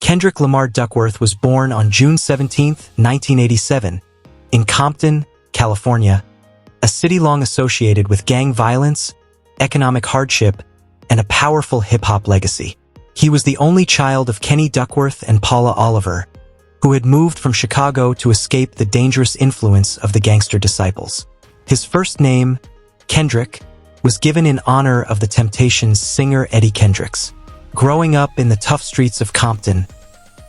Kendrick Lamar Duckworth was born on June 17, 1987, in Compton, California, a city long associated with gang violence, economic hardship, and a powerful hip-hop legacy. He was the only child of Kenny Duckworth and Paula Oliver, who had moved from Chicago to escape the dangerous influence of the Gangster Disciples. His first name, Kendrick, was given in honor of the Temptations' singer Eddie Kendricks. Growing up in the tough streets of Compton,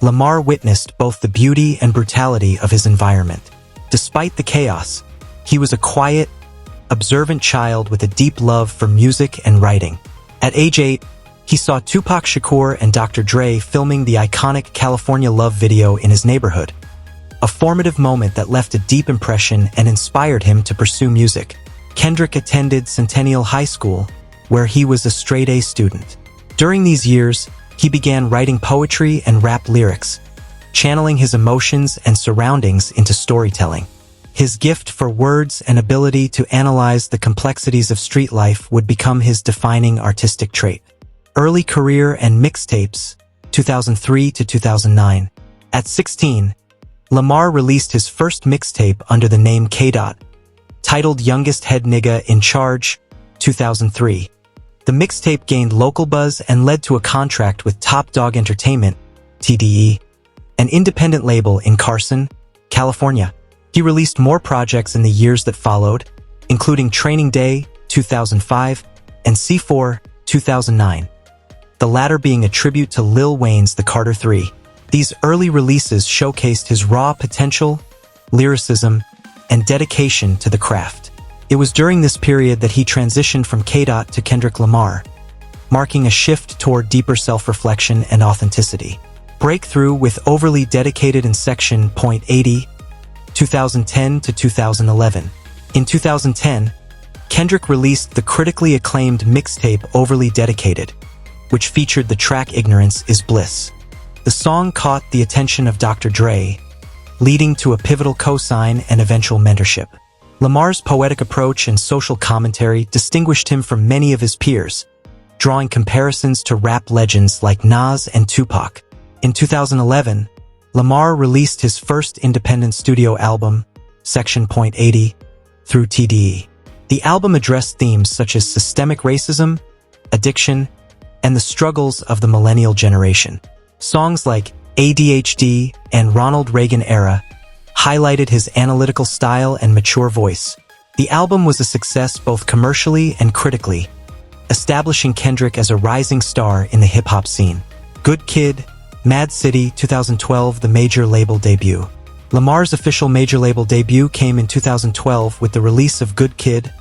Lamar witnessed both the beauty and brutality of his environment. Despite the chaos, he was a quiet, observant child with a deep love for music and writing. At age 8, he saw Tupac Shakur and Dr. filming the iconic California Love video in his neighborhood, a formative moment that left a deep impression and inspired him to pursue music. Kendrick attended Centennial High School, where he was a straight-A student. During these years, he began writing poetry and rap lyrics, channeling his emotions and surroundings into storytelling. His gift for words and ability to analyze the complexities of street life would become his defining artistic trait. Early career and mixtapes, 2003 to 2009. At 16, Lamar released his first mixtape under the name K. Titled Youngest Head Nigga in Charge, 2003. The mixtape gained local buzz and led to a contract with Top Dog Entertainment, TDE, an independent label in Carson, California. He released more projects in the years that followed, including Training Day, 2005, and C4, 2009. The latter being a tribute to Lil Wayne's The Carter 3. These early releases showcased his raw potential, lyricism, and dedication to the craft. It was during this period that he transitioned from K. to Kendrick Lamar, marking a shift toward deeper self-reflection and authenticity. Breakthrough with Overly Dedicated in Section .80, 2010 to 2011. In 2010, Kendrick released the critically acclaimed mixtape Overly Dedicated, which featured the track Ignorance is Bliss. The song caught the attention of Dr. Dre, leading to a pivotal cosign and eventual mentorship. Lamar's poetic approach and social commentary distinguished him from many of his peers, drawing comparisons to rap legends like Nas and Tupac. In 2011, Lamar released his first independent studio album, Section .80, through TDE. The album addressed themes such as systemic racism, addiction, and the struggles of the millennial generation. Songs like ADHD and Ronald Reagan Era highlighted his analytical style and mature voice. The album was a success both commercially and critically, establishing Kendrick as a rising star in the hip-hop scene. Good Kid, Mad City, 2012, the major label debut. Lamar's official major label debut came in 2012 with the release of Good Kid,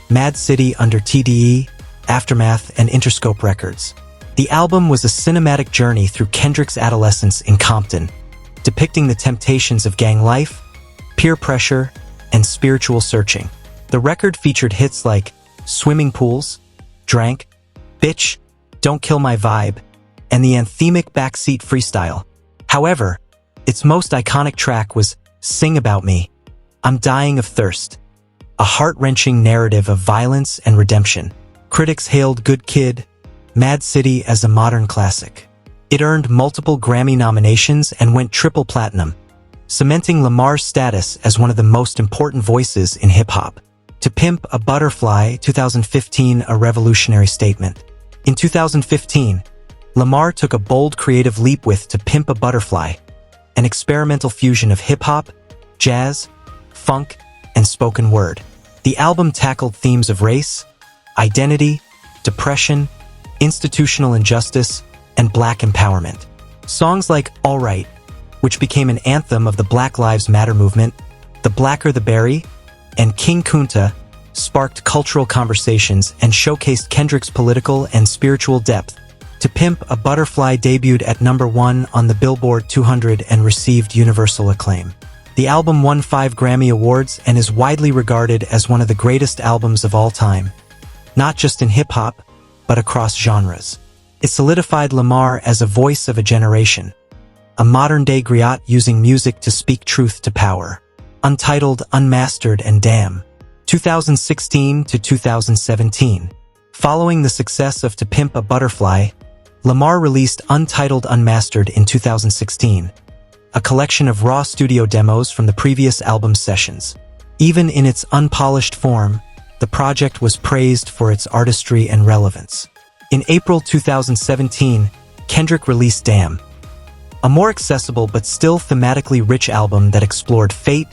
Mad City under TDE, Aftermath, and Interscope Records. The album was a cinematic journey through Kendrick's adolescence in Compton, depicting the temptations of gang life, peer pressure, and spiritual searching. The record featured hits like Swimming Pools, Drank, Bitch, Don't Kill My Vibe, and the anthemic Backseat Freestyle. However, its most iconic track was Sing About Me, I'm Dying of Thirst, a heart-wrenching narrative of violence and redemption. Critics hailed Good Kid, Mad City as a modern classic. It earned multiple Grammy nominations and went triple platinum, cementing Lamar's status as one of the most important voices in hip-hop. To Pimp a Butterfly, 2015, a revolutionary statement. In 2015, Lamar took a bold creative leap with To Pimp a Butterfly, an experimental fusion of hip-hop, jazz, funk, and spoken word. The album tackled themes of race, identity, depression, institutional injustice, and black empowerment. Songs like All Right, which became an anthem of the Black Lives Matter movement, The Blacker the Berry, and King Kunta, sparked cultural conversations and showcased Kendrick's political and spiritual depth. To Pimp a Butterfly debuted at #1 on the Billboard 200 and received universal acclaim. The album won 5 Grammy Awards and is widely regarded as one of the greatest albums of all time, not just in hip-hop, but across genres. It solidified Lamar as a voice of a generation, a modern-day griot using music to speak truth to power. Untitled, Unmastered, and Damn, 2016 to 2017. Following the success of To Pimp a Butterfly, Lamar released Untitled Unmastered in 2016, a collection of raw studio demos from the previous album's sessions. Even in its unpolished form, the project was praised for its artistry and relevance. In April 2017, Kendrick released Damn, a more accessible but still thematically rich album that explored fate,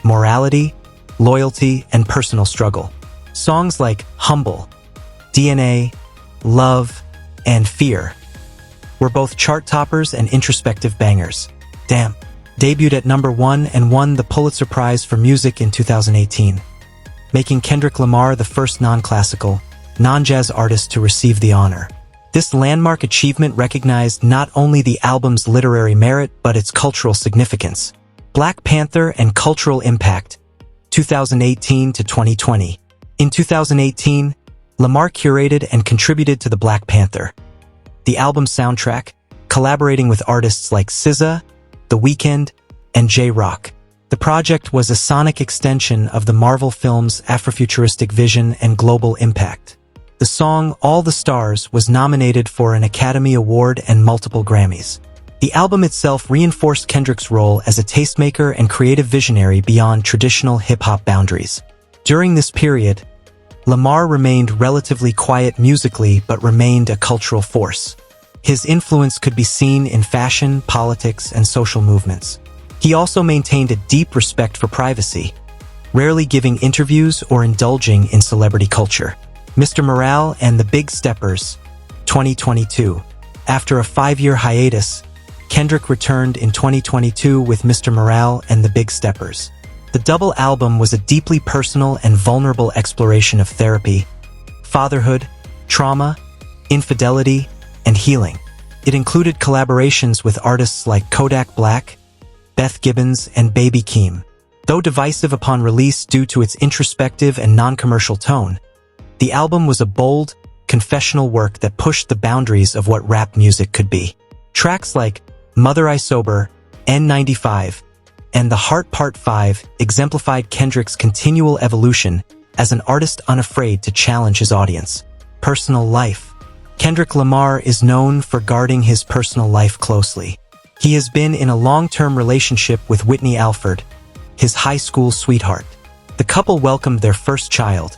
morality, loyalty, and personal struggle. Songs like Humble, DNA, Love, and Fear were both chart toppers and introspective bangers. Damn debuted at #1 and won the Pulitzer Prize for Music in 2018, making Kendrick Lamar the first non-classical, non-jazz artist to receive the honor. This landmark achievement recognized not only the album's literary merit but its cultural significance. Black Panther and Cultural Impact, 2018 to 2020. In 2018, Lamar curated and contributed to the Black Panther, the album's soundtrack, collaborating with artists like SZA, The Weeknd, and J-Rock. The project was a sonic extension of the Marvel film's Afrofuturistic vision and global impact. The song All the Stars was nominated for an Academy Award and multiple Grammys. The album itself reinforced Kendrick's role as a tastemaker and creative visionary beyond traditional hip-hop boundaries. During this period, Lamar remained relatively quiet musically but remained a cultural force. His influence could be seen in fashion, politics, and social movements. He also maintained a deep respect for privacy, rarely giving interviews or indulging in celebrity culture. Mr. Morale and the Big Steppers, 2022. After a 5-year hiatus, Kendrick returned in 2022 with Mr. Morale and the Big Steppers. The double album was a deeply personal and vulnerable exploration of therapy, fatherhood, trauma, infidelity, and healing. It included collaborations with artists like Kodak Black, Beth Gibbons, and Baby Keem. Though divisive upon release due to its introspective and non-commercial tone, the album was a bold, confessional work that pushed the boundaries of what rap music could be. Tracks like Mother I Sober, N95, and The Heart Part 5 exemplified Kendrick's continual evolution as an artist unafraid to challenge his audience. Personal life. Kendrick Lamar is known for guarding his personal life closely. He has been in a long-term relationship with Whitney Alford, his high school sweetheart. The couple welcomed their first child,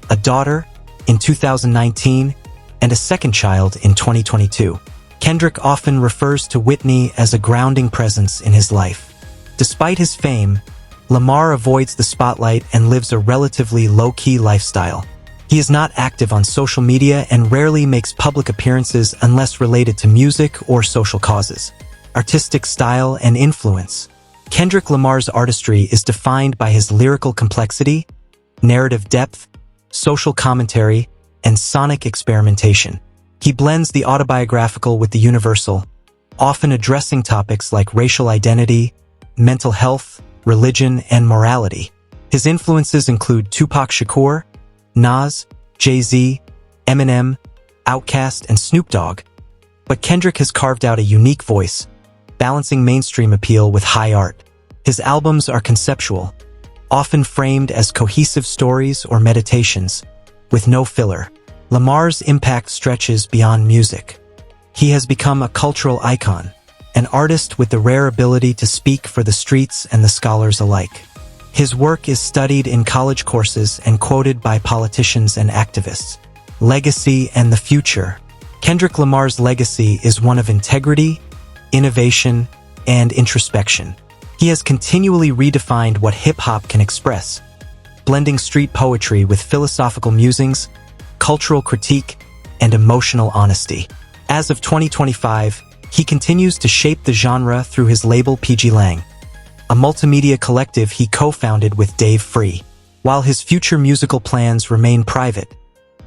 a daughter, in 2019, and a second child in 2022. Kendrick often refers to Whitney as a grounding presence in his life. Despite his fame, Lamar avoids the spotlight and lives a relatively low-key lifestyle. He is not active on social media and rarely makes public appearances unless related to music or social causes. Artistic style and influence. Kendrick Lamar's artistry is defined by his lyrical complexity, narrative depth, social commentary, and sonic experimentation. He blends the autobiographical with the universal, often addressing topics like racial identity, mental health, religion, and morality. His influences include Tupac Shakur, Nas, Jay-Z, Eminem, Outkast, and Snoop Dogg. But Kendrick has carved out a unique voice, balancing mainstream appeal with high art. His albums are conceptual, often framed as cohesive stories or meditations, with no filler. Lamar's impact stretches beyond music. He has become a cultural icon, an artist with the rare ability to speak for the streets and the scholars alike. His work is studied in college courses and quoted by politicians and activists. Legacy and the future. Kendrick Lamar's legacy is one of integrity, innovation, and introspection. He has continually redefined what hip-hop can express, blending street poetry with philosophical musings, cultural critique, and emotional honesty. As of 2025, he continues to shape the genre through his label PG Lang, a multimedia collective he co-founded with Dave Free. While his future musical plans remain private,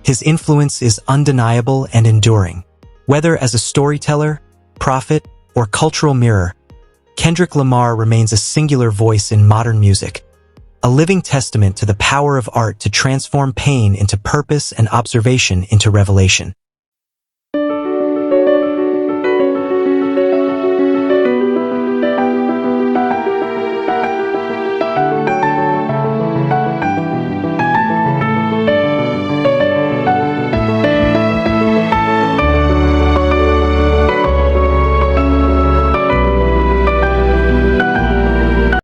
his influence is undeniable and enduring. Whether as a storyteller, prophet, or cultural mirror, Kendrick Lamar remains a singular voice in modern music, a living testament to the power of art to transform pain into purpose and observation into revelation.